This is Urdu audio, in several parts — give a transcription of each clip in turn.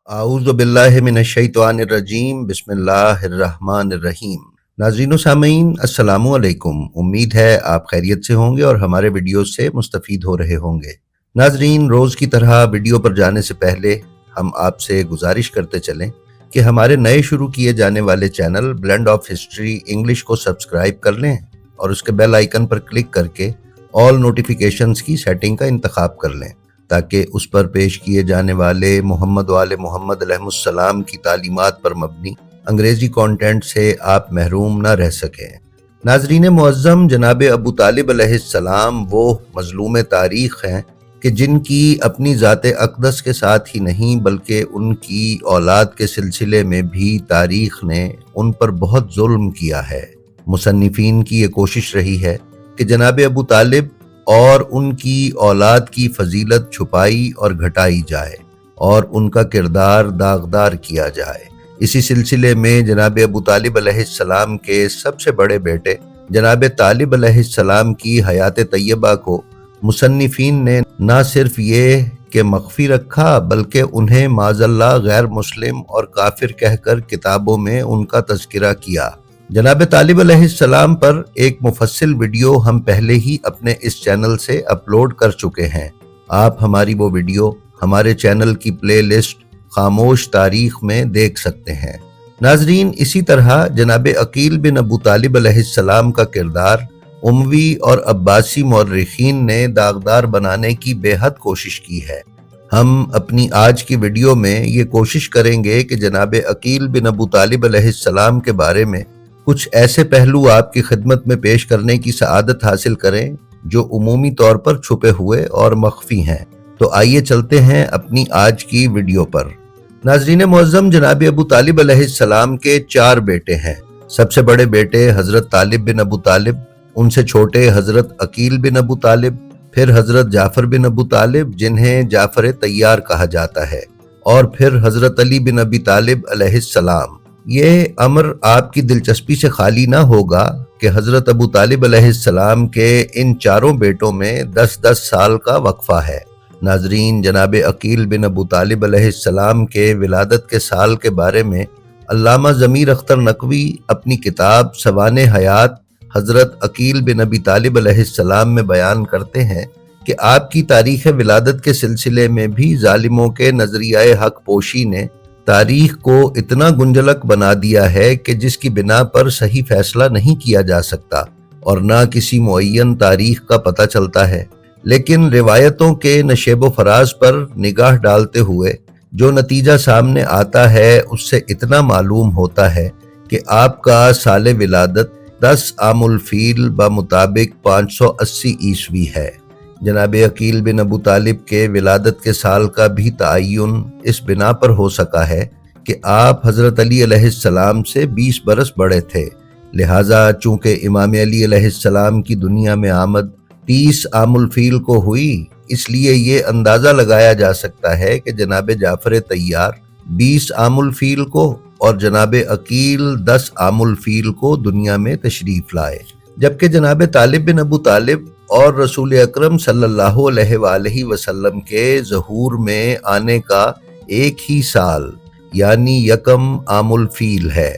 اعوذ باللہ من الشیطان الرجیم بسم اللہ الرحمن الرحیم۔ ناظرین و سامعین السلام علیکم، امید ہے آپ خیریت سے ہوں گے اور ہمارے ویڈیو سے مستفید ہو رہے ہوں گے۔ ناظرین، روز کی طرح ویڈیو پر جانے سے پہلے ہم آپ سے گزارش کرتے چلیں کہ ہمارے نئے شروع کیے جانے والے channel blend of history English کو سبسکرائب کر لیں اور اس کے بیل آئیکن پر کلک کر کے آل نوٹیفیکیشنز کی سیٹنگ کا انتخاب کر لیں تاکہ اس پر پیش کیے جانے والے محمد و آل محمد علیہ السلام کی تعلیمات پر مبنی انگریزی کانٹینٹ سے آپ محروم نہ رہ سکیں۔ ناظرین معظم، جناب ابو طالب علیہ السلام وہ مظلوم تاریخ ہیں کہ جن کی اپنی ذات اقدس کے ساتھ ہی نہیں بلکہ ان کی اولاد کے سلسلے میں بھی تاریخ نے ان پر بہت ظلم کیا ہے۔ مصنفین کی یہ کوشش رہی ہے کہ جناب ابو طالب اور ان کی اولاد کی فضیلت چھپائی اور گھٹائی جائے اور ان کا کردار داغدار کیا جائے۔ اسی سلسلے میں جناب ابو طالب علیہ السلام کے سب سے بڑے بیٹے جناب طالب علیہ السلام کی حیات طیبہ کو مصنفین نے نہ صرف یہ کہ مخفی رکھا بلکہ انہیں معاذ اللہ غیر مسلم اور کافر کہہ کر کتابوں میں ان کا تذکرہ کیا۔ جناب طالب علیہ السلام پر ایک مفصل ویڈیو ہم پہلے ہی اپنے اس چینل سے اپلوڈ کر چکے ہیں۔ آپ ہماری وہ ویڈیو ہمارے چینل کی پلے لسٹ خاموش تاریخ میں دیکھ سکتے ہیں۔ ناظرین، اسی طرح جناب عقیل بن ابو طالب علیہ السلام کا کردار اموی اور عباسی مورخین نے داغدار بنانے کی بے حد کوشش کی ہے۔ ہم اپنی آج کی ویڈیو میں یہ کوشش کریں گے کہ جناب عقیل بن ابو طالب علیہ السلام کے بارے میں کچھ ایسے پہلو آپ کی خدمت میں پیش کرنے کی سعادت حاصل کریں جو عمومی طور پر چھپے ہوئے اور مخفی ہیں۔ تو آئیے چلتے ہیں اپنی آج کی ویڈیو پر۔ ناظرین معظم، جناب ابو طالب علیہ السلام کے 4 بیٹے ہیں۔ سب سے بڑے بیٹے حضرت طالب بن ابو طالب، ان سے چھوٹے حضرت عقیل بن ابو طالب، پھر حضرت جعفر بن ابو طالب جنہیں جعفر طیار کہا جاتا ہے، اور پھر حضرت علی بن ابی طالب علیہ السلام۔ یہ امر آپ کی دلچسپی سے خالی نہ ہوگا کہ حضرت ابو طالب علیہ السلام کے ان 4 بیٹوں میں 10-10 سال کا وقفہ ہے۔ ناظرین، جناب عقیل بن ابو طالب علیہ السلام کے ولادت کے سال کے بارے میں علامہ ضمیر اختر نقوی اپنی کتاب سوانح حیات حضرت عقیل بن ابی طالب علیہ السلام میں بیان کرتے ہیں کہ آپ کی تاریخ ولادت کے سلسلے میں بھی ظالموں کے نظریہ حق پوشی نے تاریخ کو اتنا گنجلک بنا دیا ہے کہ جس کی بنا پر صحیح فیصلہ نہیں کیا جا سکتا اور نہ کسی معین تاریخ کا پتہ چلتا ہے۔ لیکن روایتوں کے نشیب و فراز پر نگاہ ڈالتے ہوئے جو نتیجہ سامنے آتا ہے اس سے اتنا معلوم ہوتا ہے کہ آپ کا سال ولادت 10 عام الفیل بمطابق 580 عیسوی ہے۔ جناب عقیل بن ابو طالب کے ولادت کے سال کا بھی تعین اس بنا پر ہو سکا ہے کہ آپ حضرت علی علیہ السلام سے 20 برس بڑے تھے، لہٰذا چونکہ امام علی علیہ السلام کی دنیا میں آمد 30 عام الفیل کو ہوئی، اس لیے یہ اندازہ لگایا جا سکتا ہے کہ جناب جعفر طیار 20 عام الفیل کو اور جناب عقیل 10 عام الفیل کو دنیا میں تشریف لائے، جبکہ جناب طالب بن ابو طالب اور رسول اکرم صلی اللہ علیہ وآلہ وسلم کے ظہور میں آنے کا ایک ہی سال یعنی 1 عام الفیل ہے۔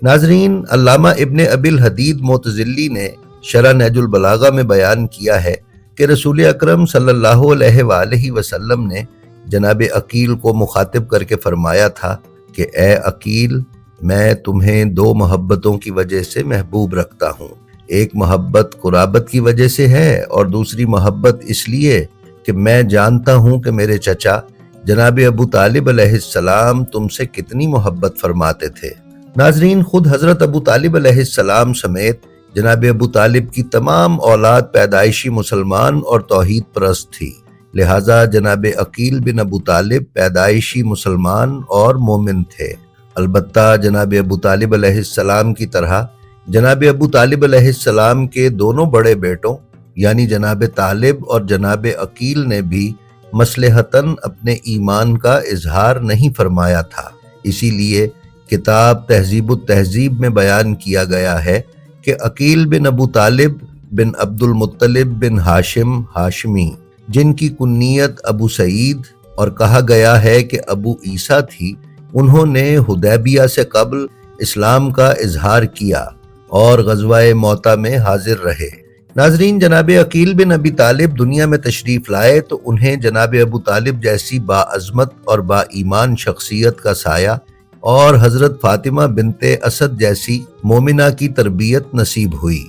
ناظرین، علامہ ابن ابی الحدید معتزلی نے شرح نہج البلاغہ میں بیان کیا ہے کہ رسول اکرم صلی اللہ علیہ وآلہ وسلم نے جناب عقیل کو مخاطب کر کے فرمایا تھا کہ اے عقیل، میں تمہیں 2 محبتوں کی وجہ سے محبوب رکھتا ہوں۔ ایک محبت قرابت کی وجہ سے ہے اور دوسری محبت اس لیے کہ میں جانتا ہوں کہ میرے چچا جناب ابو طالب علیہ السلام تم سے کتنی محبت فرماتے تھے۔ ناظرین، خود حضرت ابو طالب علیہ السلام سمیت جناب ابو طالب کی تمام اولاد پیدائشی مسلمان اور توحید پرست تھی، لہٰذا جناب عقیل بن ابو طالب پیدائشی مسلمان اور مومن تھے۔ البتہ جناب ابو طالب علیہ السلام کی طرح جناب ابو طالب علیہ السلام کے دونوں بڑے بیٹوں یعنی جناب طالب اور جناب عقیل نے بھی مصلحتاً اپنے ایمان کا اظہار نہیں فرمایا تھا۔ اسی لیے کتاب تہذیب التہذیب میں بیان کیا گیا ہے کہ عقیل بن ابو طالب بن عبد المطلب بن ہاشم ہاشمی، جن کی کنیت ابو سعید اور کہا گیا ہے کہ ابو عیسیٰ تھی، انہوں نے حدیبیہ سے قبل اسلام کا اظہار کیا اور غزوہ موطا میں حاضر رہے۔ ناظرین، جناب عقیل بن ابی طالب دنیا میں تشریف لائے تو انہیں جناب ابو طالب جیسی باعظمت اور با ایمان شخصیت کا سایہ اور حضرت فاطمہ بنت اسد جیسی مومنہ کی تربیت نصیب ہوئی۔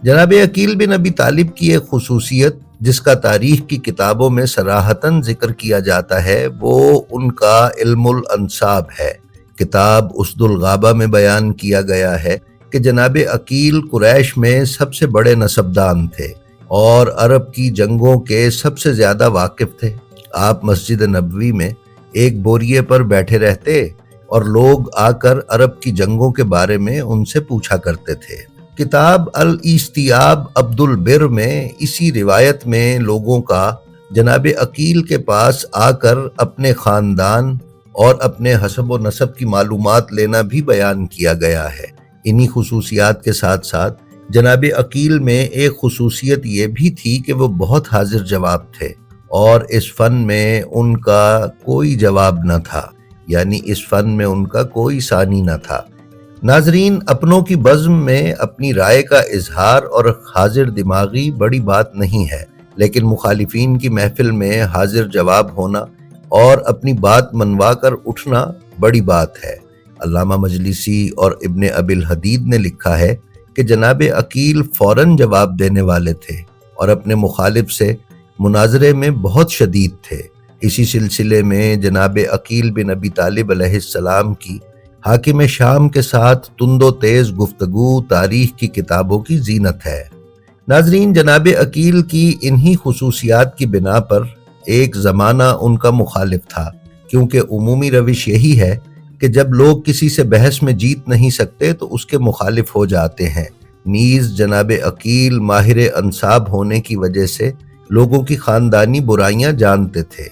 جناب عقیل بن ابی طالب کی ایک خصوصیت جس کا تاریخ کی کتابوں میں صراحتاً ذکر کیا جاتا ہے وہ ان کا علم الانساب ہے۔ کتاب اسد الغابہ میں بیان کیا گیا ہے کہ جناب عقیل قریش میں سب سے بڑے نسبدان تھے اور عرب کی جنگوں کے سب سے زیادہ واقف تھے۔ آپ مسجد نبوی میں ایک بوریے پر بیٹھے رہتے اور لوگ آ کر عرب کی جنگوں کے بارے میں ان سے پوچھا کرتے تھے۔ کتاب الاستیاب عبد البر میں اسی روایت میں لوگوں کا جناب عقیل کے پاس آ کر اپنے خاندان اور اپنے حسب و نسب کی معلومات لینا بھی بیان کیا گیا ہے۔ انہی خصوصیات کے ساتھ ساتھ جناب عقیل میں ایک خصوصیت یہ بھی تھی کہ وہ بہت حاضر جواب تھے اور اس فن میں ان کا کوئی جواب نہ تھا، یعنی اس فن میں ان کا کوئی ثانی نہ تھا۔ ناظرین، اپنوں کی بزم میں اپنی رائے کا اظہار اور حاضر دماغی بڑی بات نہیں ہے، لیکن مخالفین کی محفل میں حاضر جواب ہونا اور اپنی بات منوا کر اٹھنا بڑی بات ہے۔ علامہ مجلسی اور ابن ابی الحدید نے لکھا ہے کہ جناب عقیل فوراً جواب دینے والے تھے اور اپنے مخالف سے مناظرے میں بہت شدید تھے۔ اسی سلسلے میں جناب عقیل بن ابی طالب علیہ السلام کی حاکم شام کے ساتھ تند و تیز گفتگو تاریخ کی کتابوں کی زینت ہے۔ ناظرین، جناب عقیل کی انہی خصوصیات کی بنا پر ایک زمانہ ان کا مخالف تھا، کیونکہ عمومی روش یہی ہے کہ جب لوگ کسی سے بحث میں جیت نہیں سکتے تو اس کے مخالف ہو جاتے ہیں۔ نیز جناب عقیل ماہر انساب ہونے کی وجہ سے لوگوں کی خاندانی برائیاں جانتے تھے۔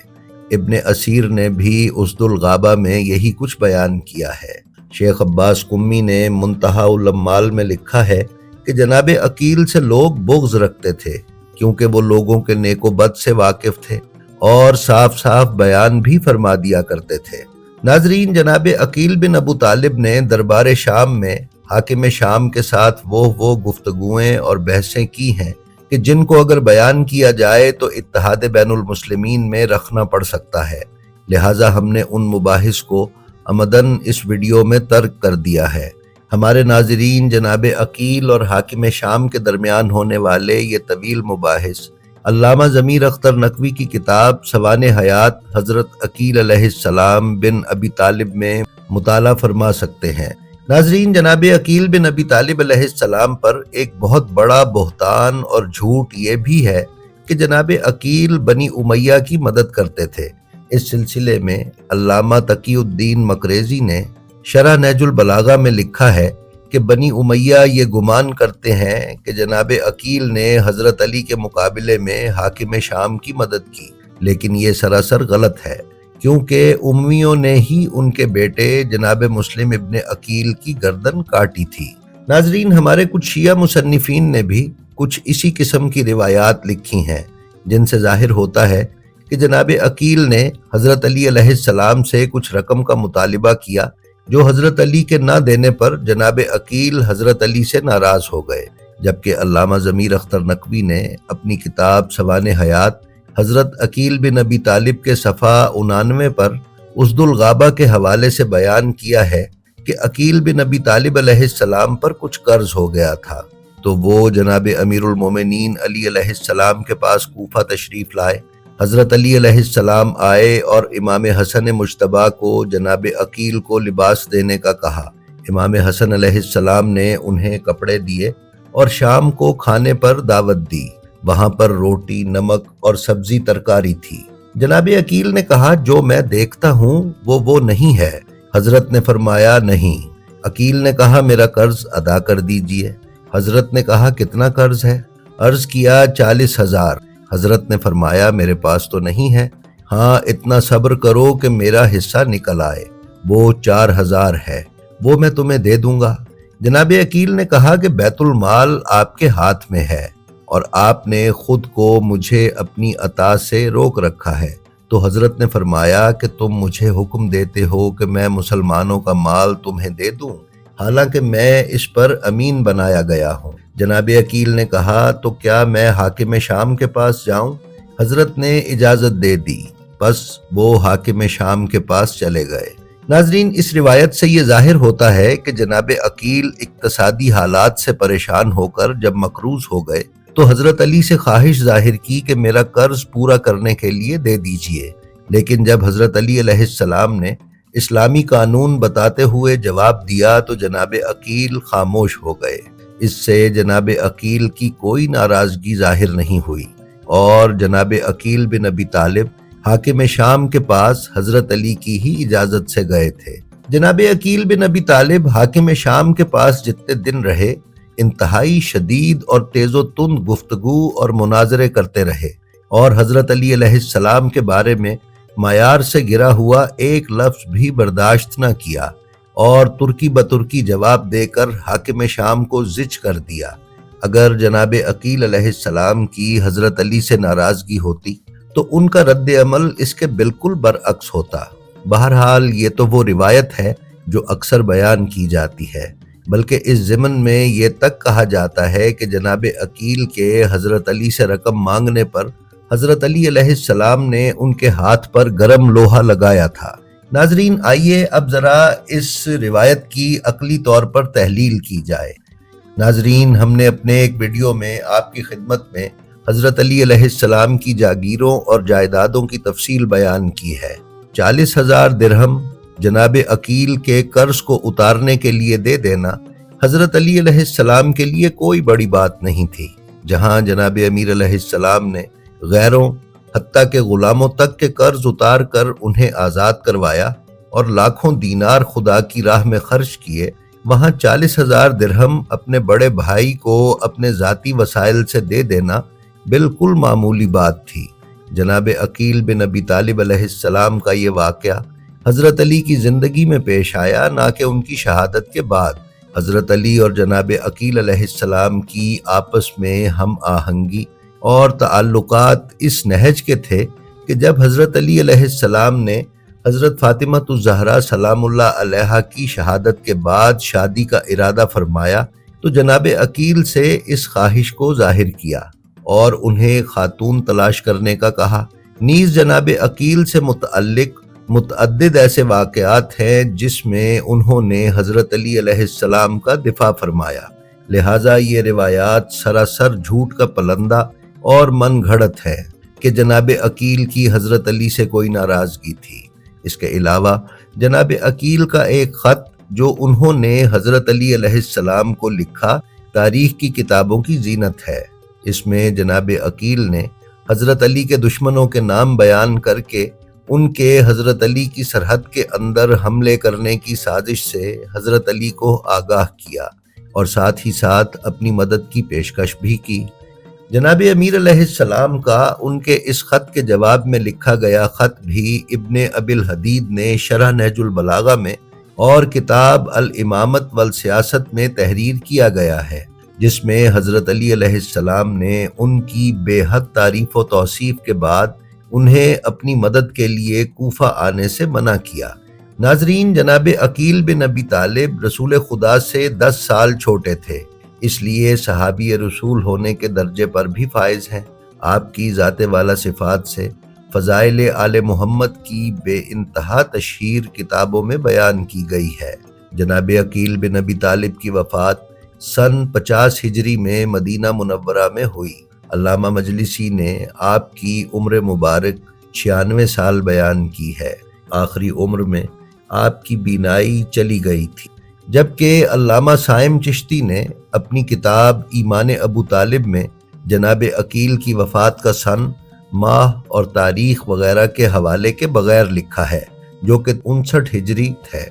ابن اسیر نے بھی اسد الغابہ میں یہی کچھ بیان کیا ہے۔ شیخ عباس قمی نے منتہی الامال میں لکھا ہے کہ جناب عقیل سے لوگ بغض رکھتے تھے کیونکہ وہ لوگوں کے نیک و بد سے واقف تھے اور صاف صاف بیان بھی فرما دیا کرتے تھے۔ ناظرین، جناب عقیل بن ابو طالب نے دربار شام میں حاکم شام کے ساتھ وہ گفتگویں اور بحثیں کی ہیں کہ جن کو اگر بیان کیا جائے تو اتحاد بین المسلمین میں رکھنا پڑ سکتا ہے، لہٰذا ہم نے ان مباحث کو عمدن اس ویڈیو میں ترک کر دیا ہے۔ ہمارے ناظرین، جناب عقیل اور حاکم شام کے درمیان ہونے والے یہ طویل مباحث علامہ ضمیر اختر نقوی کی کتاب سوانح حیات حضرت عقیل علیہ السلام بن ابی طالب میں مطالعہ فرما سکتے ہیں۔ ناظرین، جناب عقیل بن ابی طالب علیہ السلام پر ایک بہت بڑا بہتان اور جھوٹ یہ بھی ہے کہ جناب عقیل بنی امیہ کی مدد کرتے تھے۔ اس سلسلے میں علامہ تقی الدین مقریزی نے شرح نہج البلاغہ میں لکھا ہے کہ بنی امیہ یہ گمان کرتے ہیں کہ جناب عقیل نے حضرت علی کے مقابلے میں حاکم شام کی مدد کی، لیکن یہ سراسر غلط ہے کیونکہ امیوں نے ہی ان کے بیٹے جناب مسلم ابن عقیل کی گردن کاٹی تھی۔ ناظرین، ہمارے کچھ شیعہ مصنفین نے بھی کچھ اسی قسم کی روایات لکھی ہیں جن سے ظاہر ہوتا ہے کہ جناب عقیل نے حضرت علی علیہ السلام سے کچھ رقم کا مطالبہ کیا جو حضرت علی کے نہ دینے پر جناب عقیل حضرت علی سے ناراض ہو گئے، جبکہ علامہ ضمیر اختر نقوی نے اپنی کتاب سوانح حیات حضرت عقیل بن ابی طالب کے صفحہ 99 پر اسد الغابہ کے حوالے سے بیان کیا ہے کہ عقیل بن ابی طالب علیہ السلام پر کچھ قرض ہو گیا تھا تو وہ جناب امیر المومنین علی علیہ السلام کے پاس کوفہ تشریف لائے۔ حضرت علی علیہ السلام آئے اور امام حسن مجتبیٰ کو جناب عقیل کو لباس دینے کا کہا۔ امام حسن علیہ السلام نے انہیں کپڑے دیے اور شام کو کھانے پر دعوت دی۔ وہاں پر روٹی، نمک اور سبزی ترکاری تھی۔ جناب عقیل نے کہا جو میں دیکھتا ہوں وہ نہیں ہے۔ حضرت نے فرمایا نہیں۔ عقیل نے کہا میرا قرض ادا کر دیجئے۔ حضرت نے کہا کتنا قرض ہے؟ عرض کیا 40,000۔ حضرت نے فرمایا میرے پاس تو نہیں ہے۔ ہاں، اتنا صبر کرو کہ میرا حصہ نکل آئے، وہ 4,000 ہے، وہ میں تمہیں دے دوں گا۔ جناب عقیل نے کہا کہ بیت المال آپ کے ہاتھ میں ہے اور آپ نے خود کو مجھے اپنی عطا سے روک رکھا ہے، تو حضرت نے فرمایا کہ تم مجھے حکم دیتے ہو کہ میں مسلمانوں کا مال تمہیں دے دوں، حالانکہ میں اس پر امین بنایا گیا ہوں۔ جناب عقیل نے کہا تو کیا میں حاکم شام کے پاس جاؤں؟ حضرت نے اجازت دے دی، بس وہ حاکم شام کے پاس چلے گئے۔ ناظرین، اس روایت سے یہ ظاہر ہوتا ہے کہ جناب عقیل اقتصادی حالات سے پریشان ہو کر جب مقروض ہو گئے تو حضرت علی سے خواہش ظاہر کی کہ میرا قرض پورا کرنے کے لیے دے دیجئے، لیکن جب حضرت علی علیہ السلام نے اسلامی قانون بتاتے ہوئے جواب دیا تو جناب عقیل خاموش ہو گئے۔ اس سے جناب عقیل کی کوئی ناراضگی ظاہر نہیں ہوئی اور جناب عقیل بن ابی طالب حاکم شام کے پاس حضرت علی کی ہی اجازت سے گئے تھے۔ جناب عقیل بن ابی طالب حاکم شام کے پاس جتنے دن رہے، انتہائی شدید اور تیز و تند گفتگو اور مناظرے کرتے رہے اور حضرت علی علیہ السلام کے بارے میں معیار سے گرا ہوا ایک لفظ بھی برداشت نہ کیا اور ترکی بترکی جواب دے کر حاکم شام کو زج کر دیا۔ اگر جناب عقیل علیہ السلام کی حضرت علی سے ناراضگی ہوتی تو ان کا رد عمل اس کے بالکل برعکس ہوتا۔ بہرحال یہ تو وہ روایت ہے جو اکثر بیان کی جاتی ہے، بلکہ اس ضمن میں یہ تک کہا جاتا ہے کہ جناب عقیل کے حضرت علی سے رقم مانگنے پر حضرت علی علیہ السلام نے ان کے ہاتھ پر گرم لوہا لگایا تھا۔ ناظرین، آئیے اب ذرا اس روایت کی عقلی طور پر تحلیل کی جائے۔ ناظرین، ہم نے اپنے ایک ویڈیو میں آپ کی خدمت میں حضرت علی علیہ السلام کی جاگیروں اور جائیدادوں کی تفصیل بیان کی ہے۔ 40,000 درہم جناب عقیل کے قرض کو اتارنے کے لیے دے دینا حضرت علی علیہ السلام کے لیے کوئی بڑی بات نہیں تھی۔ جہاں جناب امیر علیہ السلام نے غیروں حتیٰ کہ غلاموں تک کے قرض اتار کر انہیں آزاد کروایا اور لاکھوں دینار خدا کی راہ میں خرچ کیے، وہاں 40,000 درہم اپنے بڑے بھائی کو اپنے ذاتی وسائل سے دے دینا بالکل معمولی بات تھی۔ جناب عقیل بن ابی طالب علیہ السلام کا یہ واقعہ حضرت علی کی زندگی میں پیش آیا، نہ کہ ان کی شہادت کے بعد۔ حضرت علی اور جناب عقیل علیہ السلام کی آپس میں ہم آہنگی اور تعلقات اس نہج کے تھے کہ جب حضرت علی علیہ السلام نے حضرت فاطمہ الزہرا سلام اللہ علیہا کی شہادت کے بعد شادی کا ارادہ فرمایا تو جناب عقیل سے اس خواہش کو ظاہر کیا اور انہیں خاتون تلاش کرنے کا کہا۔ نیز جناب عقیل سے متعلق متعدد ایسے واقعات ہیں جس میں انہوں نے حضرت علی علیہ السلام کا دفاع فرمایا، لہٰذا یہ روایات سراسر جھوٹ کا پلندہ اور من گھڑت ہے کہ جناب عقیل کی حضرت علی سے کوئی ناراضگی تھی۔ اس کے علاوہ جناب عقیل کا ایک خط جو انہوں نے حضرت علی علیہ السلام کو لکھا تاریخ کی کتابوں کی زینت ہے۔ اس میں جناب عقیل نے حضرت علی کے دشمنوں کے نام بیان کر کے ان کے حضرت علی کی سرحد کے اندر حملے کرنے کی سازش سے حضرت علی کو آگاہ کیا اور ساتھ ہی ساتھ اپنی مدد کی پیشکش بھی کی۔ جناب امیر علیہ السلام کا ان کے اس خط کے جواب میں لکھا گیا خط بھی ابن ابی الحدید نے شرح نہج البلاغہ میں اور کتاب الامامت والسیاست میں تحریر کیا گیا ہے، جس میں حضرت علی علیہ السلام نے ان کی بے حد تعریف و توصیف کے بعد انہیں اپنی مدد کے لیے کوفہ آنے سے منع کیا۔ ناظرین، جناب عقیل بن ابی طالب رسول خدا سے 10 سال چھوٹے تھے، اس لیے صحابی رسول ہونے کے درجے پر بھی فائز ہیں۔ آپ کی ذات والا صفات سے فضائل آل محمد کی بے انتہا تشہیر کتابوں میں بیان کی گئی ہے۔ جناب عقیل بن ابی طالب کی وفات سن 50 ہجری میں مدینہ منورہ میں ہوئی۔ علامہ مجلسی نے آپ کی عمر مبارک 96 سال بیان کی ہے۔ آخری عمر میں آپ کی بینائی چلی گئی تھی، جبکہ علامہ صائم چشتی نے اپنی کتاب ایمان ابو طالب میں جناب عقیل کی وفات کا سن، ماہ اور تاریخ وغیرہ کے حوالے کے بغیر لکھا ہے، جو کہ 59 ہجری ہے۔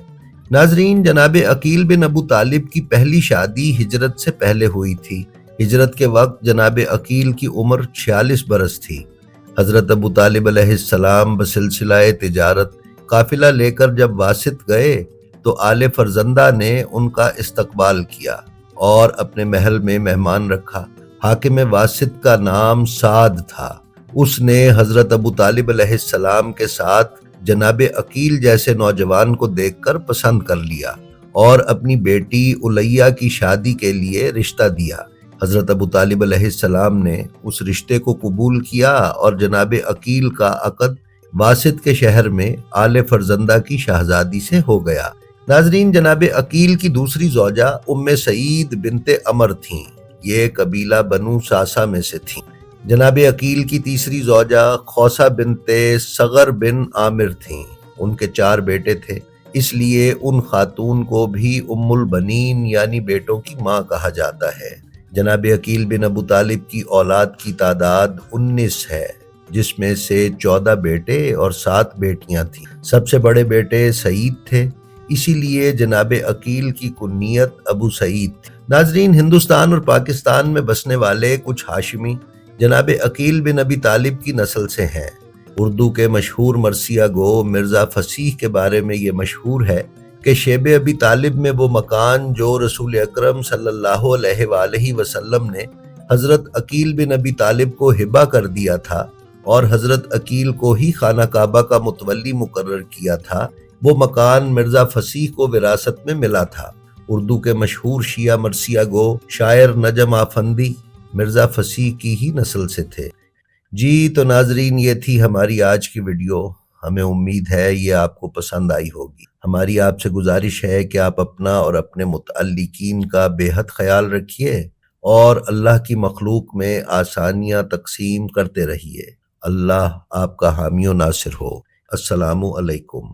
ناظرین، جناب عقیل بن ابو طالب کی پہلی شادی ہجرت سے پہلے ہوئی تھی۔ ہجرت کے وقت جناب عقیل کی عمر 46 برس تھی۔ حضرت ابو طالب علیہ السلام بسلسلہ تجارت قافلہ لے کر جب واسط گئے تو آل فرزندہ نے ان کا استقبال کیا اور اپنے محل میں مہمان رکھا۔ حاکم واسط کا نام سعد تھا۔ اس نے حضرت ابو طالب علیہ السلام کے ساتھ جناب عقیل جیسے نوجوان کو دیکھ کر پسند کر لیا اور اپنی بیٹی الیہ کی شادی کے لیے رشتہ دیا۔ حضرت ابو طالب علیہ السلام نے اس رشتے کو قبول کیا اور جناب عقیل کا عقد واسط کے شہر میں آل فرزندہ کی شہزادی سے ہو گیا۔ ناظرین، جناب عقیل کی دوسری زوجہ ام سعید بنت عمر تھیں۔ یہ قبیلہ بنو ساسا میں سے تھیں۔ جناب عقیل کی تیسری زوجہ خوسہ بنت صغر بن عامر تھیں۔ ان کے 4 بیٹے تھے، اس لیے ان خاتون کو بھی ام البنین یعنی بیٹوں کی ماں کہا جاتا ہے۔ جناب عقیل بن ابو طالب کی اولاد کی تعداد 19 ہے، جس میں سے 14 بیٹے اور 7 بیٹیاں تھیں۔ سب سے بڑے بیٹے سعید تھے، اسی لیے جناب عقیل کی کنیت ابو سعید تھی۔ ناظرین، ہندوستان اور پاکستان میں بسنے والے کچھ ہاشمی جناب عقیل بن ابی طالب کی نسل سے ہیں۔ اردو کے مشہور مرثیہ گو مرزا فصیح کے بارے میں یہ مشہور ہے کہ شیب ابی طالب میں وہ مکان جو رسول اکرم صلی اللہ علیہ وآلہ وسلم نے حضرت عقیل بن ابی طالب کو ہبہ کر دیا تھا اور حضرت عقیل کو ہی خانہ کعبہ کا متولی مقرر کیا تھا، وہ مکان مرزا فصیح کو وراثت میں ملا تھا۔ اردو کے مشہور شیعہ مرثیہ گو شاعر نجم آفندی مرزا فصیح کی ہی نسل سے تھے۔ جی تو ناظرین، یہ تھی ہماری آج کی ویڈیو۔ ہمیں امید ہے یہ آپ کو پسند آئی ہوگی۔ ہماری آپ سے گزارش ہے کہ آپ اپنا اور اپنے متعلقین کا بے حد خیال رکھیے اور اللہ کی مخلوق میں آسانیاں تقسیم کرتے رہیے۔ اللہ آپ کا حامی و ناصر ہو۔ السلام علیکم۔